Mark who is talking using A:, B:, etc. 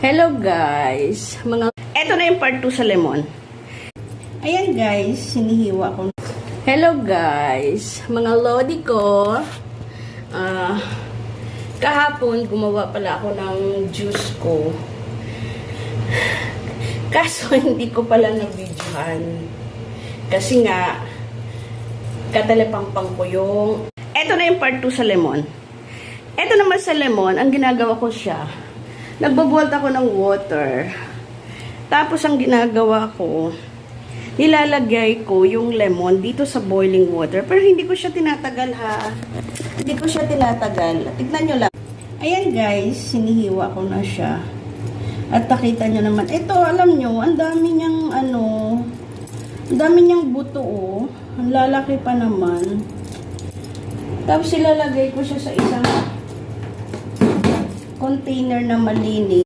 A: Hello guys, eto na yung part 2 sa lemon. Ayan guys, hinihiwa ko. Hello guys, mga lodi ko. Kahapon gumawa pala ako ng juice ko. Kaso hindi ko pala na-videohan. Kasi nga katalipang-pang ko yung eto na yung part 2 sa lemon. Eto naman sa lemon, ang ginagawa ko siya, nagbabolt ako ng water. Tapos ang ginagawa ko, nilalagay ko yung lemon dito sa boiling water. Pero hindi ko siya tinatagal ha. Hindi ko siya tinatagal. Tignan nyo lang. Ayan guys, sinihiwa ko na siya. At nakita nyo naman. Ito, alam nyo, ang dami niyang ang dami niyang buto oh. Ang lalaki pa naman. Tapos ilalagay ko siya sa isang container na malinis.